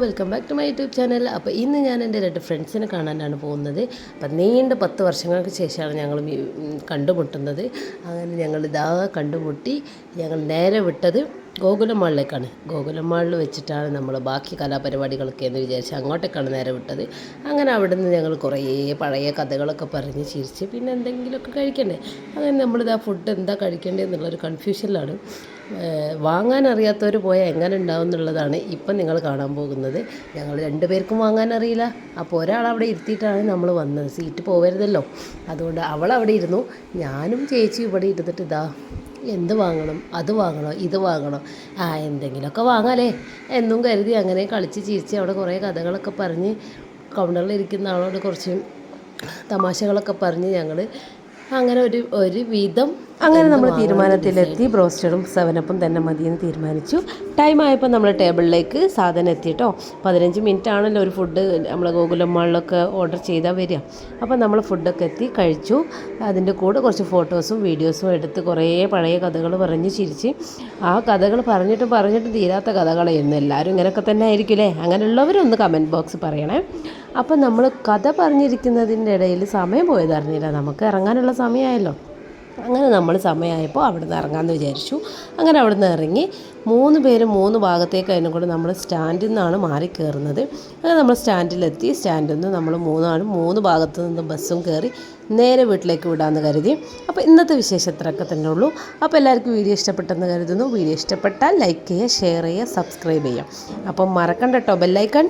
Welcome back to my YouTube channel. അപ്പോൾ ഇന്ന് ഞാൻ എൻ്റെ 2 ഫ്രണ്ട്സിനെ കാണാനാണ് പോകുന്നത്. അപ്പം നീണ്ട 10 വർഷങ്ങൾക്ക് ശേഷമാണ് ഞങ്ങൾ കണ്ടുമുട്ടുന്നത്. അങ്ങനെ ഞങ്ങളിതാ കണ്ടുമുട്ടി. ഞങ്ങൾ നേരെ വിട്ടത് ഗോകുലം മാളിലേക്കാണ്. ഗോകുലം മാളിൽ വെച്ചിട്ടാണ് നമ്മൾ ബാക്കി കലാപരിപാടികളൊക്കെ എന്ന് വിചാരിച്ച് അങ്ങോട്ടേക്കാണ് നേരെ വിട്ടത്. അങ്ങനെ അവിടെ നിന്ന് ഞങ്ങൾ കുറേ പഴയ കഥകളൊക്കെ പറഞ്ഞ് ചിരിച്ച് പിന്നെ എന്തെങ്കിലുമൊക്കെ കഴിക്കണ്ടേ. അങ്ങനെ നമ്മളിതാ ഫുഡ് എന്താ കഴിക്കേണ്ടത് എന്നുള്ളൊരു കൺഫ്യൂഷനിലാണ്. വാങ്ങാൻ അറിയാത്തവർ പോയാൽ എങ്ങനെ ഉണ്ടാവും എന്നുള്ളതാണ് ഇപ്പം നിങ്ങൾ കാണാൻ പോകുന്നത്. ഞങ്ങൾ 2 പേർക്കും വാങ്ങാൻ അറിയില്ല. അപ്പോൾ ഒരാളവിടെ ഇരുത്തിയിട്ടാണ് നമ്മൾ വന്നത്. സീറ്റ് പോകരുതല്ലോ, അതുകൊണ്ട് അവളവിടെ ഇരുന്നു. ഞാനും ചേച്ചിയും ഇവിടെ ഇരുന്നിട്ട് ഇതാ എന്ത് വാങ്ങണം, അത് വാങ്ങണോ, ഇത് വാങ്ങണോ, എന്തെങ്കിലുമൊക്കെ വാങ്ങാലേ എന്നും കരുതി അങ്ങനെ കളിച്ച് ചിരിച്ച് അവിടെ കുറേ കഥകളൊക്കെ പറഞ്ഞ് കൗണ്ടറിലിരിക്കുന്ന ആളോട് കുറച്ച് തമാശകളൊക്കെ പറഞ്ഞ് ഞങ്ങൾ അങ്ങനെ ഒരു വിധം അങ്ങനെ നമ്മൾ തീരുമാനത്തിലെത്തി. ബ്രോസ്റ്ററും 7-അപ്പും തന്നെ മതിയെന്ന് തീരുമാനിച്ചു. ടൈം ആയപ്പോൾ നമ്മൾ ടേബിളിലേക്ക് സാധനം എത്തിയിട്ടോ. 15 മിനിറ്റ് ആണല്ലോ ഒരു ഫുഡ് നമ്മൾ ഗോകുലം മാളിലൊക്കെ ഓർഡർ ചെയ്താൽ വരിക. അപ്പോൾ നമ്മൾ ഫുഡൊക്കെ എത്തി കഴിച്ചു. അതിൻ്റെ കൂടെ കുറച്ച് ഫോട്ടോസും വീഡിയോസും എടുത്ത് കുറേ പഴയ കഥകൾ പറഞ്ഞ് ചിരിച്ച് ആ കഥകൾ പറഞ്ഞിട്ട് തീരാത്ത കഥകളായിരുന്നു. എല്ലാവരും ഇങ്ങനെയൊക്കെ തന്നെ ആയിരിക്കില്ലേ? അങ്ങനെയുള്ളവരൊന്ന് കമൻറ്റ് ബോക്സ് പറയണേ. അപ്പം നമ്മൾ കഥ പറഞ്ഞിരിക്കുന്നതിൻ്റെ ഇടയിൽ സമയം പോയതറിഞ്ഞില്ല. നമുക്ക് ഇറങ്ങാനുള്ള സമയമായല്ലോ. അങ്ങനെ നമ്മൾ സമയമായപ്പോൾ അവിടെ നിന്ന് ഇറങ്ങാമെന്ന് വിചാരിച്ചു. അങ്ങനെ അവിടെ നിന്ന് ഇറങ്ങി 3 പേരും 3 ഭാഗത്തേക്ക് അതിനും കൂടെ നമ്മൾ സ്റ്റാൻഡിൽ നിന്നാണ് മാറി കയറുന്നത്. അങ്ങനെ നമ്മൾ സ്റ്റാൻഡിലെത്തി. സ്റ്റാൻഡിൽ നിന്ന് നമ്മൾ 3 ഭാഗത്തു നിന്ന് ബസ്സും കയറി നേരെ വീട്ടിലേക്ക് വിടാമെന്ന് കരുതി. അപ്പോൾ ഇന്നത്തെ വിശേഷം ഇത്രയൊക്കെ തന്നെ ഉള്ളൂ. അപ്പോൾ എല്ലാവർക്കും വീഡിയോ ഇഷ്ടപ്പെട്ടെന്ന് കരുതുന്നു. വീഡിയോ ഇഷ്ടപ്പെട്ടാൽ ലൈക്ക് ചെയ്യുക, ഷെയർ ചെയ്യുക, സബ്സ്ക്രൈബ് ചെയ്യുക. അപ്പം മറക്കണ്ട കേട്ടോ ബെല്ലൈക്കൺ.